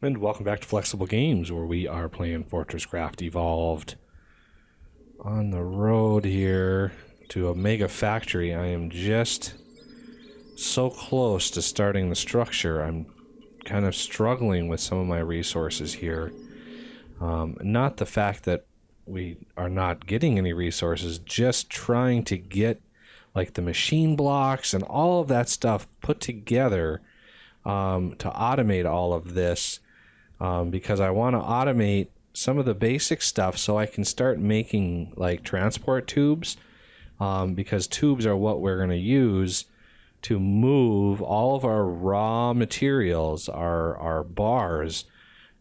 And welcome back to Flexible Games, where we are playing FortressCraft Evolved. On the road here to a mega factory. I am just so close to starting the structure. I'm kind of struggling with some of my resources here. Not the fact that we are not getting any resources, just trying to get like the machine blocks and all of that stuff put together to automate all of this. Because I want to automate some of the basic stuff so I can start making like transport tubes, because tubes are what we're going to use to move all of our raw materials, our bars,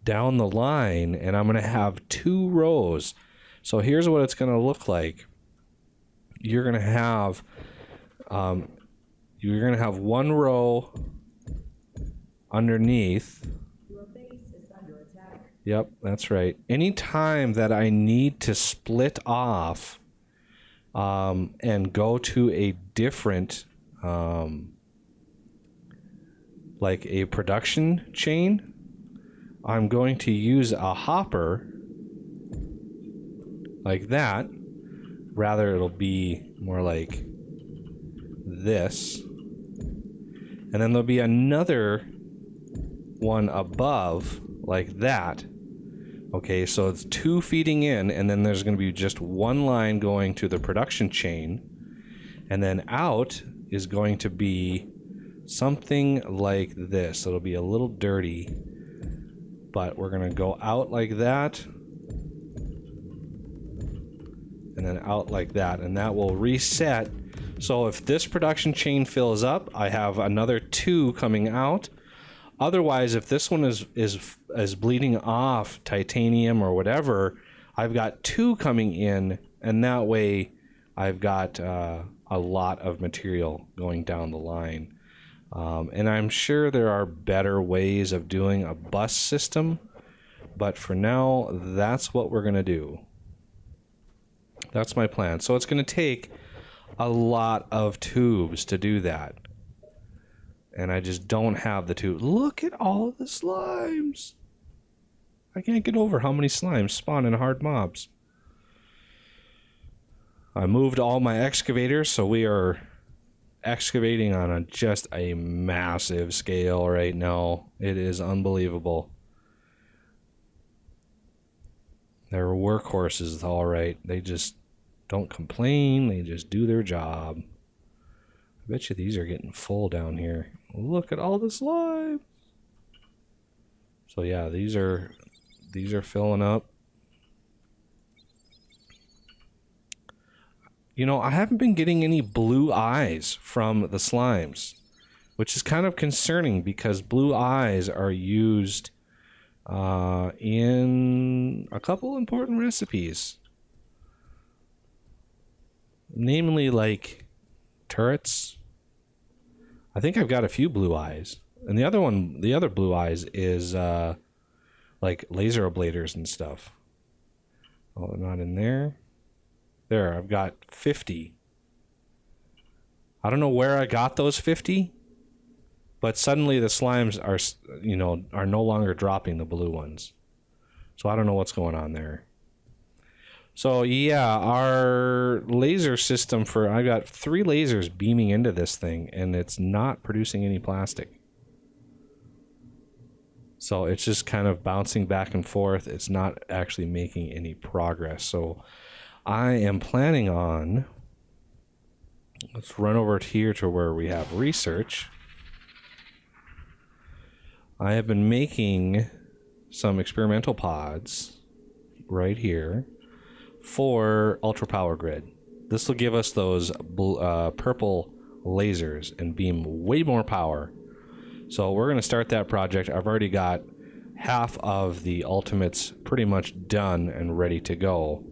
down the line, and I'm going to have 2 rows. So here's what it's going to look like. You're going to have one row underneath. Yep, that's right. Anytime that I need to split off and go to a different, like a production chain, I'm going to use a hopper like that. Rather, it'll be more like this. And then there'll be another one above like that. Okay, so it's 2 feeding in, and then there's going to be just one line going to the production chain, and then out is going to be something like this. It'll be a little dirty, but we're going to go out like that, and then out like that, and that will reset. So if this production chain fills up, I have another 2 coming out. Otherwise, if this one is bleeding off titanium or whatever, I've got 2 coming in, and that way I've got a lot of material going down the line. And I'm sure there are better ways of doing a bus system, but for now, that's what we're going to do. That's my plan. So it's going to take a lot of tubes to do that. And I just don't have the tube. Look at all of the slimes. I can't get over how many slimes spawn in hard mobs. I moved all my excavators, so we are excavating on just a massive scale right now. It is unbelievable. They're workhorses, all right. They just don't complain. They just do their job. I bet you these are getting full down here. Look at all the slime. So yeah, these are filling up. You know, I haven't been getting any blue eyes from the slimes, which is kind of concerning because blue eyes are used in a couple important recipes. Namely, like turrets. I think I've got a few blue eyes. And the other blue eyes is like laser ablators and stuff. Oh, they're not in there. There, I've got 50. I don't know where I got those 50, but suddenly the slimes are no longer dropping the blue ones. So I don't know what's going on there. So yeah, our laser system I got 3 lasers beaming into this thing, and it's not producing any plastic. So it's just kind of bouncing back and forth. It's not actually making any progress. So I am planning on, let's run over here to where we have research. I have been making some experimental pods right here for Ultra Power Grid. This will give us those purple lasers and beam way more power. So we're going to start that project. I've already got half of the ultimates pretty much done and ready to go.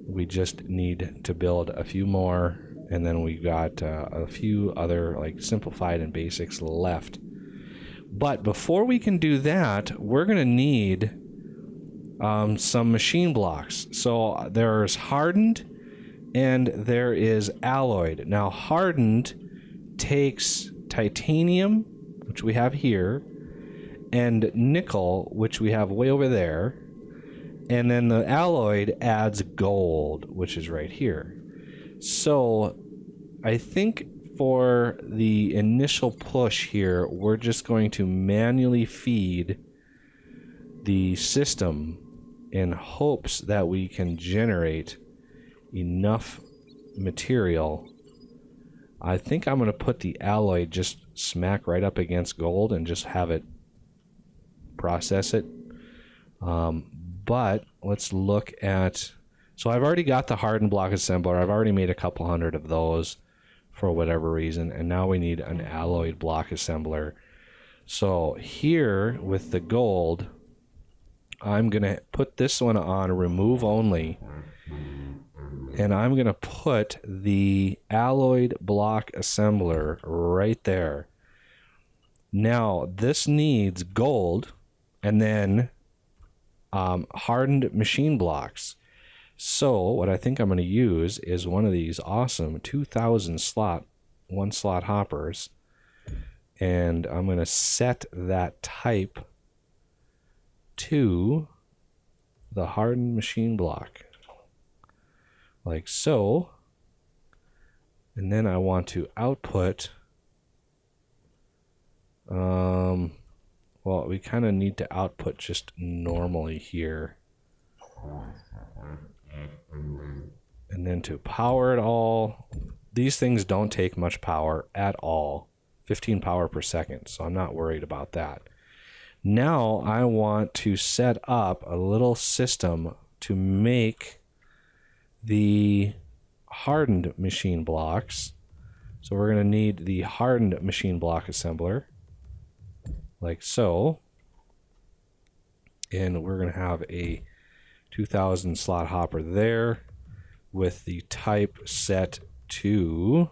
We just need to build a few more, and then we got a few other like simplified and basics left. But before we can do that, we're going to need some machine blocks. So there's hardened and there is alloyed. Now hardened takes titanium, which we have here, and nickel, which we have way over there. And then the alloyed adds gold, which is right here. So I think for the initial push here, we're just going to manually feed the system in hopes that we can generate enough material. I think I'm going to put the alloy just smack right up against gold and just have it process it. But let's look at... So I've already got the hardened block assembler. I've already made a couple hundred of those for whatever reason. And now we need an alloyed block assembler. So here with the gold, I'm going to put this one on remove only. And I'm going to put the alloyed block assembler right there. Now, this needs gold and then hardened machine blocks. So what I think I'm going to use is one of these awesome 2000 slot, 1 slot hoppers. And I'm going to set that type to the hardened machine block. Like so. And then I want to output... well, we kind of need to output just normally here. And then to power it all, these things don't take much power at all. 15 power per second, so I'm not worried about that. Now I want to set up a little system to make the hardened machine blocks. So we're going to need the hardened machine block assembler. Like so. And we're going to have a 2000 slot hopper there with the type set to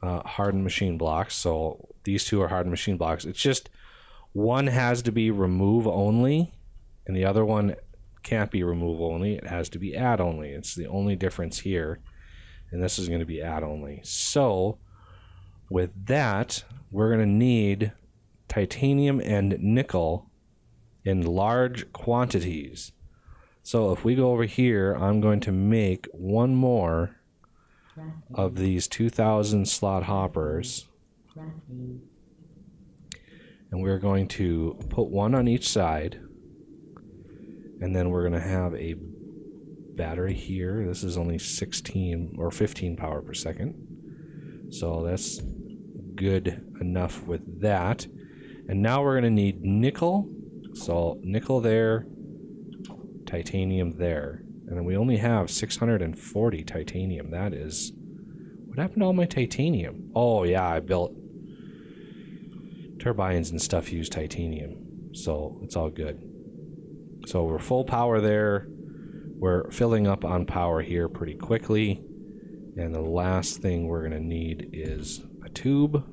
hardened machine blocks. So these two are hardened machine blocks. It's just one has to be remove only and the other one can't be remove only. It has to be add only. It's the only difference here. And this is going to be add only. So with that, we're going to need titanium and nickel in large quantities. So if we go over here, I'm going to make one more of these 2000 slot hoppers. And we're going to put one on each side. And then we're going to have a battery here. This is only 16 or 15 power per second. So that's good enough with that. And now we're going to need nickel. So nickel there, titanium there. And then we only have 640 titanium. That is... What happened to all my titanium? Oh, yeah, I built turbines and stuff use titanium. So it's all good. So we're full power there. We're filling up on power here pretty quickly. And the last thing we're going to need is a tube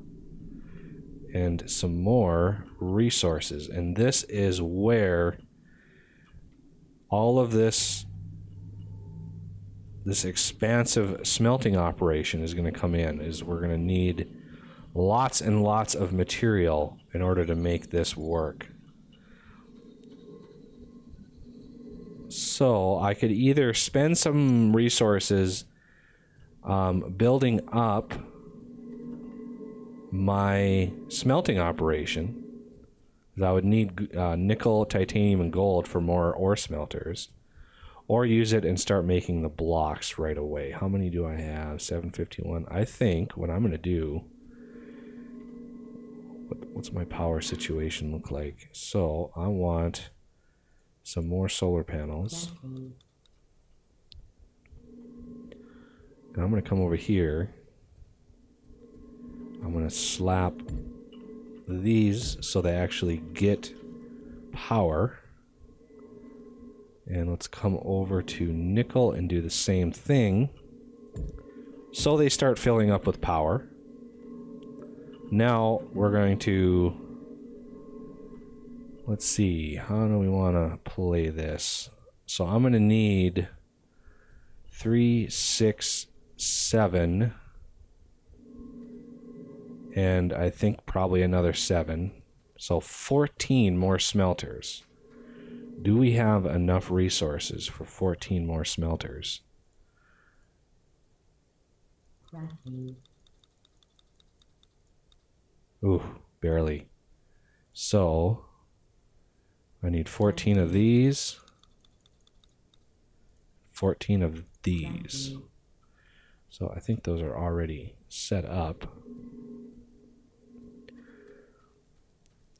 and some more resources. And this is where all of this expansive smelting operation is going to come in. Is we're going to need lots and lots of material in order to make this work. So I could either spend some resources building up my smelting operation. I would need nickel, titanium, and gold for more ore smelters. Or use it and start making the blocks right away. How many do I have? 751. I think what I'm going to do... What's my power situation look like? So I want some more solar panels. And I'm going to come over here. I'm going to slap these so they actually get power. And let's come over to nickel and do the same thing. So they start filling up with power. Now we're going to... Let's see, how do we want to play this? So I'm going to need 3, 6, 7... and I think probably another 7. So 14 more smelters. Do we have enough resources for 14 more smelters? Ooh, barely. So I need 14 of these, 14 of these. So I think those are already set up.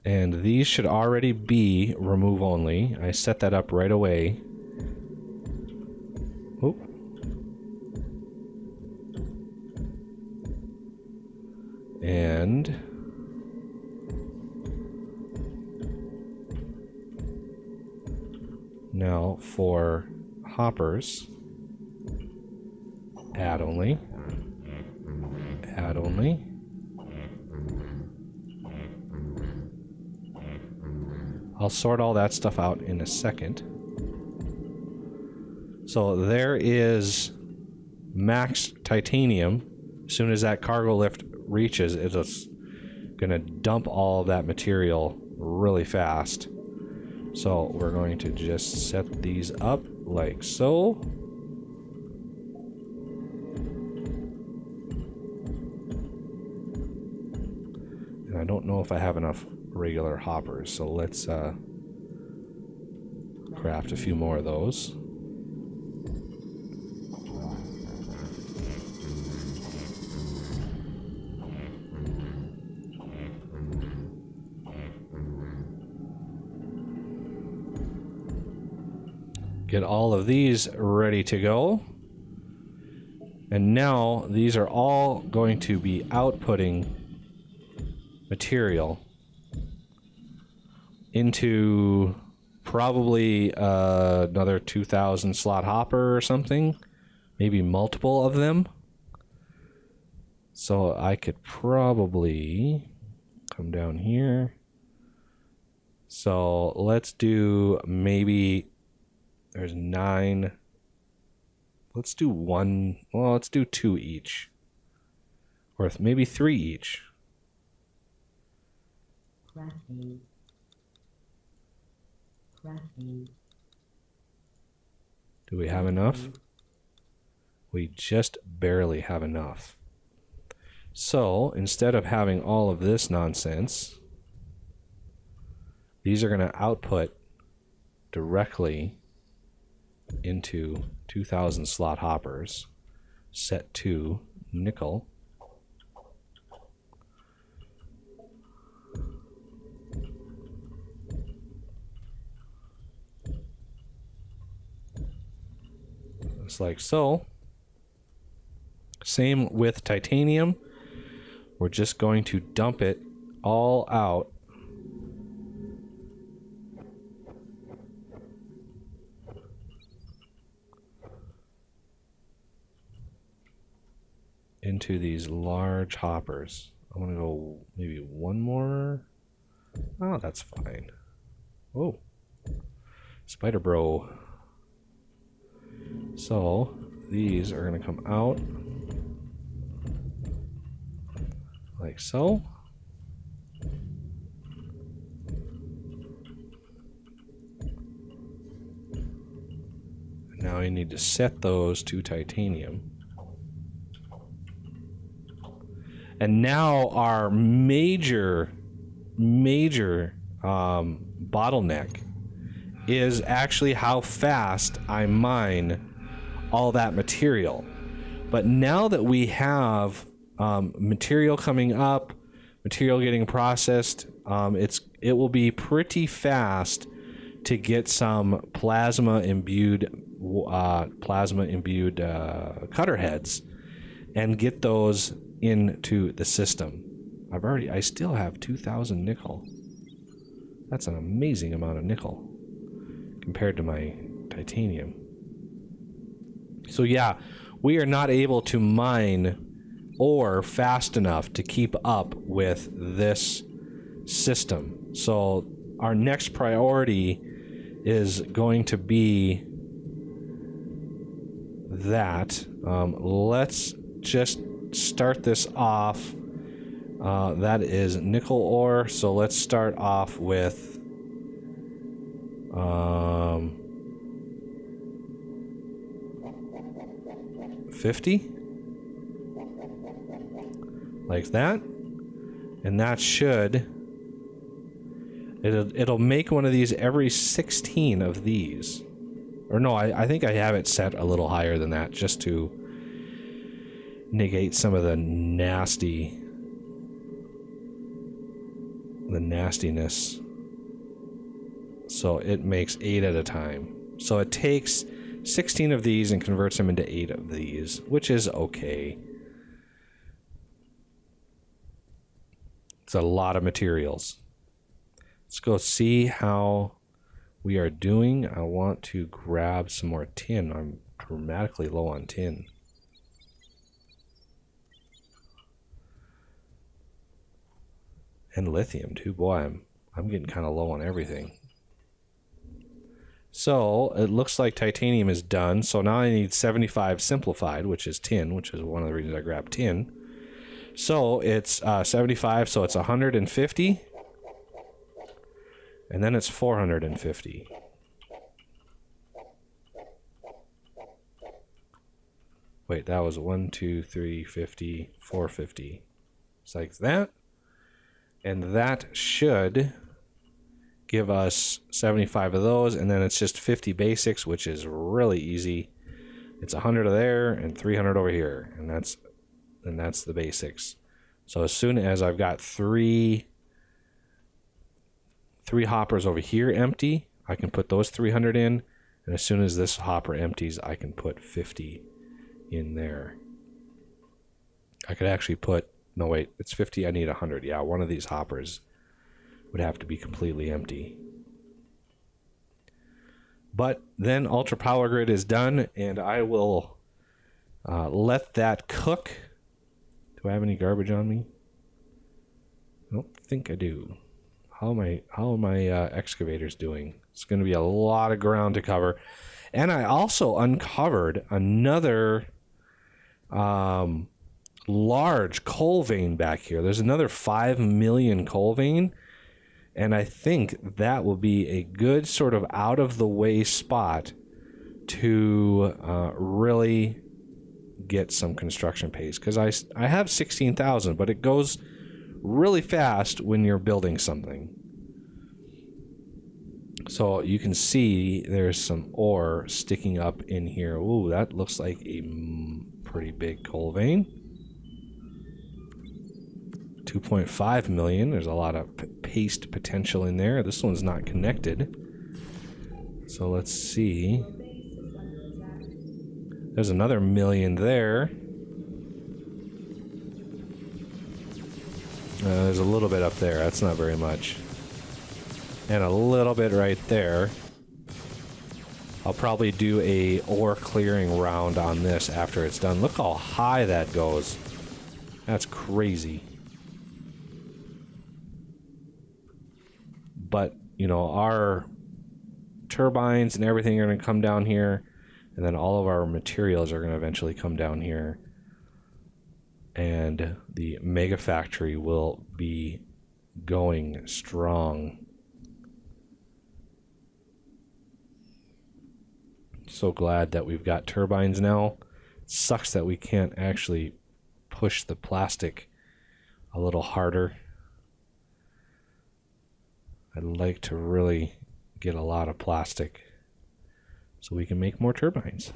And these should already be remove only. I set that up right away. Oh. And now for hoppers, add only, add only. I'll sort all that stuff out in a second. So there is max titanium. As soon as that cargo lift reaches, it's gonna dump all of that material really fast. So we're going to just set these up like so. And I don't know if I have enough regular hoppers, so let's craft a few more of those. Get all of these ready to go. And now these are all going to be outputting material into probably another 2,000 slot hopper or something, maybe multiple of them. So I could probably come down here. So let's do maybe there's 9. Let's do 1. Well, let's do 2 each, or maybe 3 each. Do we have enough? We just barely have enough. So instead of having all of this nonsense, these are going to output directly into 2,000 slot hoppers set to nickel. Just like so. Same with titanium. We're just going to dump it all out into these large hoppers. I'm gonna go maybe one more. Oh, that's fine. Oh, Spider Bro. So these are gonna come out like so. Now you need to set those to titanium. And now our major bottleneck is actually how fast I mine all that material. But now that we have material coming up, material getting processed, it will be pretty fast to get some plasma imbued cutter heads and get those into the system. I still have 2,000 nickel. That's an amazing amount of nickel compared to my titanium. So yeah, we are not able to mine ore fast enough to keep up with this system. So our next priority is going to be that. Let's just start this off That is nickel ore. So let's start off with 50, like that, and that should it'll make one of these every 16 of these. Or no, I think I have it set a little higher than that just to negate some of the nastiness. So it makes 8 at a time. So it takes 16 of these and converts them into 8 of these, which is okay. It's a lot of materials. Let's go see how we are doing. I want to grab some more tin. I'm dramatically low on tin. And lithium too. Boy, I'm getting kind of low on everything. So it looks like titanium is done. So now I need 75 simplified, which is tin, which is one of the reasons I grabbed tin. So it's 75, so it's 150. And then it's 450. Wait, that was 1, 2, 3, 50, 450. It's like that. And that should give us 75 of those, and then it's just 50 basics, which is really easy. It's 100 of there and 300 over here, and that's the basics. So as soon as I've got three hoppers over here empty, I can put those 300 in, and as soon as this hopper empties, I can put 50 in there. I could actually put, no wait, it's 50, I need 100. Yeah, one of these hoppers would have to be completely empty. But then Ultra Power Grid is done, and I will let that cook. Do I have any garbage on me? I don't think I do. How are my excavators doing? It's going to be a lot of ground to cover. And I also uncovered another large coal vein back here. There's another 5 million coal vein, and I think that will be a good sort of out of the way spot to really get some construction pace, because I have 16,000, but it goes really fast when you're building something. So you can see there's some ore sticking up in here. Ooh, that looks like a pretty big coal vein. 2.5 million. There's a lot of paste potential in there. This one's not connected. So let's see. There's another million there. There's a little bit up there. That's not very much. And a little bit right there. I'll probably do a ore clearing round on this after it's done. Look how high that goes. That's crazy. But, you know, our turbines and everything are going to come down here. And then all of our materials are going to eventually come down here. And the mega factory will be going strong. So glad that we've got turbines now. It sucks that we can't actually push the plastic a little harder. I'd like to really get a lot of plastic so we can make more turbines.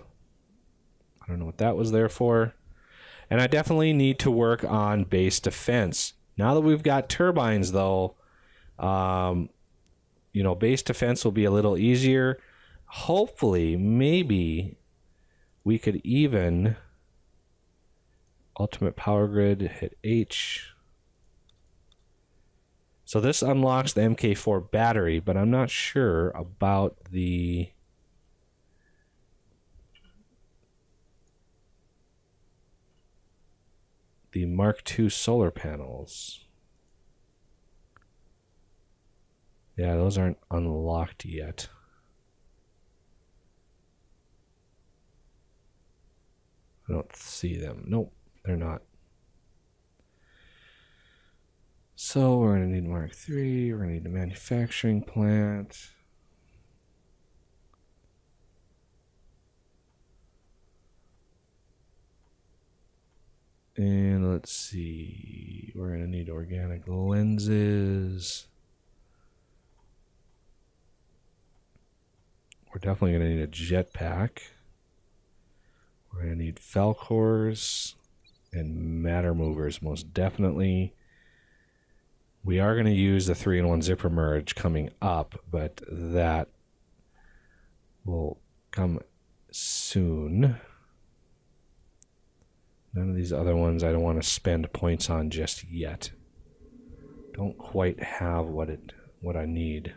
I don't know what that was there for. And I definitely need to work on base defense. Now that we've got turbines, though, you know, base defense will be a little easier. Hopefully, maybe we could even ultimate power grid, hit H. So this unlocks the MK4 battery, but I'm not sure about the Mark II solar panels. Yeah, those aren't unlocked yet. I don't see them. Nope, they're not. So we're going to need Mark III. We're going to need a manufacturing plant. And let's see. We're going to need organic lenses. We're definitely going to need a jetpack. We're going to need Falcors and matter movers, most definitely. We are going to use the 3-in-1 zipper merge coming up, but that will come soon. None of these other ones I don't want to spend points on just yet. Don't quite have what I need.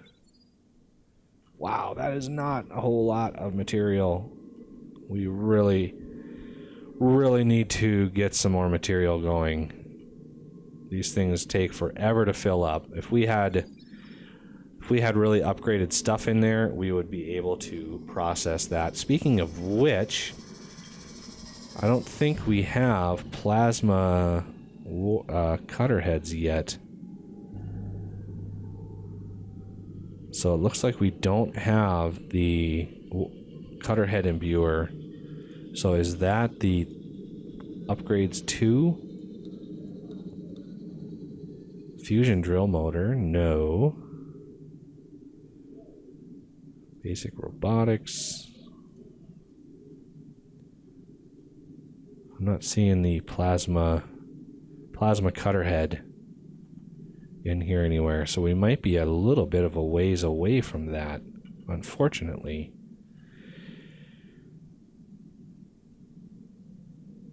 Wow, that is not a whole lot of material. We really need to get some more material going. These things take forever to fill up. If we had really upgraded stuff in there, we would be able to process that. Speaking of which, I don't think we have plasma cutter heads yet. So it looks like we don't have the cutter head imbuer. So is that the upgrades to? Fusion drill motor, no. Basic robotics. I'm not seeing the plasma cutter head in here anywhere, so we might be a little bit of a ways away from that, unfortunately.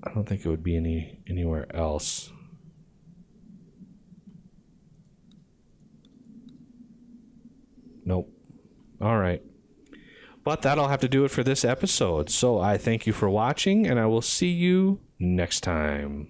I don't think it would be anywhere else. Nope. All right. But that'll have to do it for this episode. So I thank you for watching, and I will see you next time.